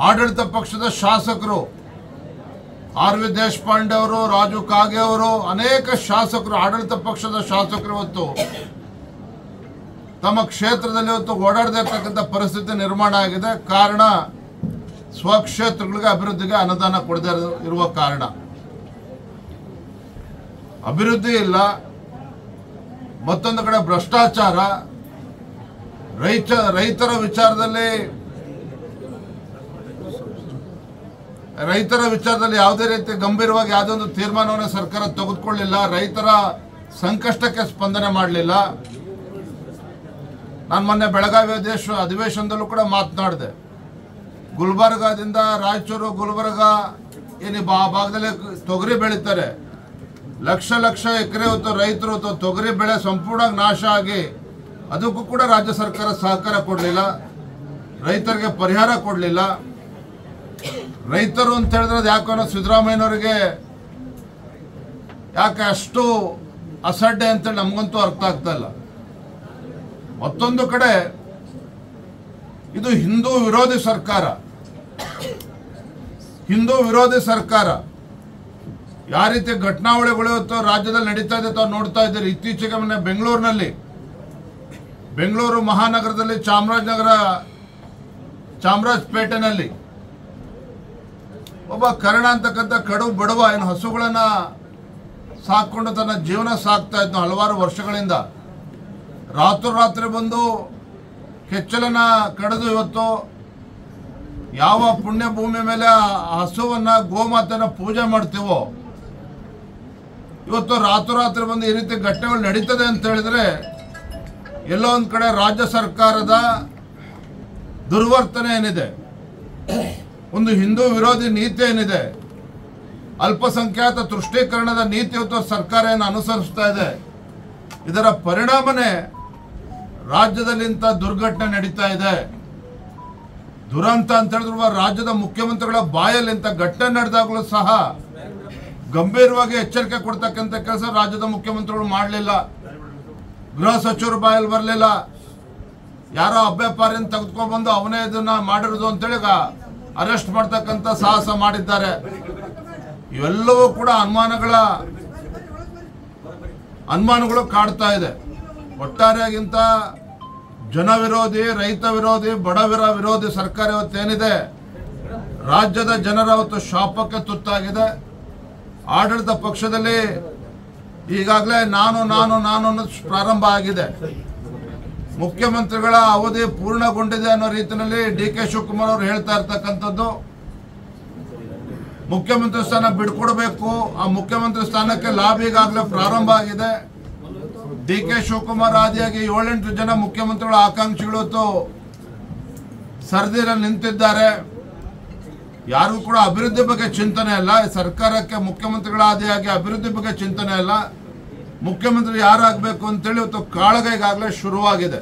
ಆಡಳಿತ ಪಕ್ಷದ ಶಾಸಕರು ಆರ್ ವಿ ದೇಶಪಾಂಡೆ ಅವರು, ರಾಜು ಕಾಗೆ ಅವರು, ಅನೇಕ ಶಾಸಕರು, ಆಡಳಿತ ಪಕ್ಷದ ಶಾಸಕರು ಇವತ್ತು ತಮ್ಮ ಕ್ಷೇತ್ರದಲ್ಲಿ ಇವತ್ತು ಓಡಾಡದೇ ಇರತಕ್ಕಂಥ ಪರಿಸ್ಥಿತಿ ನಿರ್ಮಾಣ ಆಗಿದೆ. ಕಾರಣ ಸ್ವಕ್ಷೇತ್ರಗಳಿಗೆ ಅಭಿವೃದ್ಧಿಗೆ ಅನುದಾನ ಕೊಡದೇ ಇರುವ ಕಾರಣ. ಅಭಿವೃದ್ಧಿ ಇಲ್ಲ, ಮತ್ತೊಂದು ಕಡೆ ಭ್ರಷ್ಟಾಚಾರ, ರೈತರ ವಿಚಾರದಲ್ಲಿ ಯಾವುದೇ ರೀತಿ ಗಂಭೀರವಾಗಿ ಯಾವುದೇ ಒಂದು ತೀರ್ಮಾನವನ್ನು ಸರ್ಕಾರ ತೆಗೆದುಕೊಳ್ಳಲಿಲ್ಲ. ರೈತರ ಸಂಕಷ್ಟಕ್ಕೆ ಸ್ಪಂದನೆ ಮಾಡಲಿಲ್ಲ. ನಾನು ಮೊನ್ನೆ ಬೆಳಗಾವಿ ಅಧಿವೇಶನದಲ್ಲೂ ಕೂಡ ಮಾತನಾಡಿದೆ. ಗುಲ್ಬರ್ಗಾದಿಂದ ರಾಯಚೂರು, ಗುಲ್ಬರ್ಗ ಏನು ಆ ಭಾಗದಲ್ಲಿ ತೊಗರಿ ಬೆಳೀತಾರೆ. ಲಕ್ಷ ಲಕ್ಷ ಎಕರೆ ಹೊತ್ತು ರೈತರು ತೊಗರಿ ಬೆಳೆ ಸಂಪೂರ್ಣವಾಗಿ ನಾಶ ಆಗಿ ಅದಕ್ಕೂ ಕೂಡ ರಾಜ್ಯ ಸರ್ಕಾರ ಸಹಕಾರ ಕೊಡಲಿಲ್ಲ, ರೈತರಿಗೆ ಪರಿಹಾರ ಕೊಡಲಿಲ್ಲ. ರೈತರು ಅಂತ ಹೇಳಿದ್ರೆ ಅದು ಯಾಕೋ ಸಿದ್ದರಾಮಯ್ಯನವರಿಗೆ ಯಾಕೆ ಅಷ್ಟು ಅಸಡ್ಡೆ ಅಂತೇಳಿ ನಮಗಂತೂ ಅರ್ಥ ಆಗ್ತಾ ಇಲ್ಲ. ಮತ್ತೊಂದು ಕಡೆ ಇದು ಹಿಂದೂ ವಿರೋಧಿ ಸರ್ಕಾರ. ಯಾವ ರೀತಿ ಘಟನಾವಳಿಗಳು ಇವತ್ತು ರಾಜ್ಯದಲ್ಲಿ ನಡೀತಾ ಇದೆ ತಾವು ನೋಡ್ತಾ ಇದ್ದೀರಿ. ಇತ್ತೀಚೆಗೆ ಮೊನ್ನೆ ಬೆಂಗಳೂರು ಮಹಾನಗರದಲ್ಲಿ ಚಾಮರಾಜಪೇಟೆನಲ್ಲಿ ಒಬ್ಬ ಕರ್ಣ ಅಂತಕ್ಕಂಥ ಕಡು ಬಡವ ಏನು ಹಸುಗಳನ್ನ ಸಾಕೊಂಡು ತನ್ನ ಜೀವನ ಸಾಕ್ತಾ ಇದ್ನು ಹಲವಾರು ವರ್ಷಗಳಿಂದ. ರಾತ್ರಿ ಬಂದು ಕೆಚ್ಚಲನ್ನ ಕಡಿದು ಇವತ್ತು ಯಾವ ಪುಣ್ಯ ಭೂಮಿ ಮೇಲೆ ಹಸುವನ್ನ ಗೋಮಾತೆನ ಪೂಜೆ ಮಾಡ್ತೀವೋ ಇವತ್ತು ರಾತ್ರಿ ಬಂದು ಈ ರೀತಿ ಘಟನೆಗಳು ನಡೀತದೆ ಅಂತ ಹೇಳಿದ್ರೆ ಎಲ್ಲೋ ಒಂದು ಕಡೆ ರಾಜ್ಯ ಸರ್ಕಾರದ ದುರ್ವರ್ತನೆ ಏನಿದೆ, ಒಂದು ಹಿಂದೂ ವಿರೋಧಿ ನೀತಿ ಏನಿದೆ, ಅಲ್ಪಸಂಖ್ಯಾತ ತುಷ್ಟೀಕರಣದ ನೀತಿ ಇವತ್ತು ಸರ್ಕಾರ ಏನು ಅನುಸರಿಸ್ತಾ ಇದೆ, ಇದರ ಪರಿಣಾಮನೇ ರಾಜ್ಯದಲ್ಲಿ ಇಂಥ ದುರ್ಘಟನೆ ನಡೀತಾ ಇದೆ. ದುರಂತ ಅಂತ ಹೇಳಿದ್ರು ರಾಜ್ಯದ ಮುಖ್ಯಮಂತ್ರಿಗಳ ಬಾಯಲ್ಲಿ ಇಂಥ ಘಟನೆ ನಡೆದಾಗಲೂ ಸಹ ಗಂಭೀರವಾಗಿ ಎಚ್ಚರಿಕೆ ಕೊಡ್ತಕ್ಕಂಥ ಕೆಲಸ ರಾಜ್ಯದ ಮುಖ್ಯಮಂತ್ರಿಗಳು ಮಾಡಲಿಲ್ಲ. ಗೃಹ ಸಚಿವರು ಬಾಯಲ್ಲಿ ಬರಲಿಲ್ಲ. ಯಾರೋ ಅಭ್ಯಪಾರಿಯನ್ನು ತೆಗೆದುಕೊಂಡ್ಬಂದು ಅವನೇ ಇದನ್ನ ಮಾಡಿರೋದು ಅಂತೇಳಿ ಅರೆಸ್ಟ್ ಮಾಡ್ತಕ್ಕಂಥ ಸಾಹಸ ಮಾಡಿದ್ದಾರೆ. ಇವೆಲ್ಲವೂ ಕೂಡ ಅನುಮಾನಗಳು ಕಾಡ್ತಾ ಇದೆ. ಒಟ್ಟಾರೆಯಾಗಿಂತ ಜನ ವಿರೋಧಿ, ರೈತ ವಿರೋಧಿ, ಬಡವರ ವಿರೋಧಿ ಸರ್ಕಾರ ಇವತ್ತೇನಿದೆ ರಾಜ್ಯದ ಜನರ ಇವತ್ತು ಶಾಪಕ್ಕೆ ತುತ್ತಾಗಿದೆ. ಆಡಳಿತ ಪಕ್ಷದಲ್ಲಿ ಈಗಾಗಲೇ ನಾನು ಅನ್ನೋದು ಪ್ರಾರಂಭ ಆಗಿದೆ. ಮುಖ್ಯಮಂತ್ರಿಗಳ ಅವಧಿ ಪೂರ್ಣಗೊಂಡಿದೆ ಅನ್ನೋ ರೀತಿಯಲ್ಲಿ ಡಿ.ಕೆ. ಶಿವಕುಮಾರ್ ಅವರು ಹೇಳ್ತಾ ಇರ್ತಕ್ಕಂಥದ್ದು. ಮುಖ್ಯಮಂತ್ರಿ ಸ್ಥಾನ ಬಿಡ್ಕೊಡ್ಬೇಕು, ಆ ಮುಖ್ಯಮಂತ್ರಿ ಸ್ಥಾನಕ್ಕೆ ಲಾಬಿ ಈಗಾಗಲೇ ಪ್ರಾರಂಭ ಆಗಿದೆ. ಡಿ.ಕೆ. ಶಿವಕುಮಾರ್ ಆದಿಯಾಗಿ 7-8 ಜನ ಮುಖ್ಯಮಂತ್ರಿಗಳ ಆಕಾಂಕ್ಷಿಗಳು ಸರದಿಯಲ್ಲಿ ನಿಂತಿದ್ದಾರೆ. ಯಾರಿಗೂ ಕೂಡ ಅಭಿವೃದ್ಧಿ ಬಗ್ಗೆ ಚಿಂತನೆ ಇಲ್ಲ. ಸರ್ಕಾರಕ್ಕೆ ಮುಖ್ಯಮಂತ್ರಿಗಳ ಆದಿಯಾಗಿ ಅಭಿವೃದ್ಧಿ ಬಗ್ಗೆ ಚಿಂತನೆ ಇಲ್ಲ. ಮುಖ್ಯಮಂತ್ರಿ ಯಾರಾಗಬೇಕು ಅಂತೇಳಿ ಇವತ್ತು ಕಾಳಗ ಈಗಾಗಲೇ ಶುರುವಾಗಿದೆ.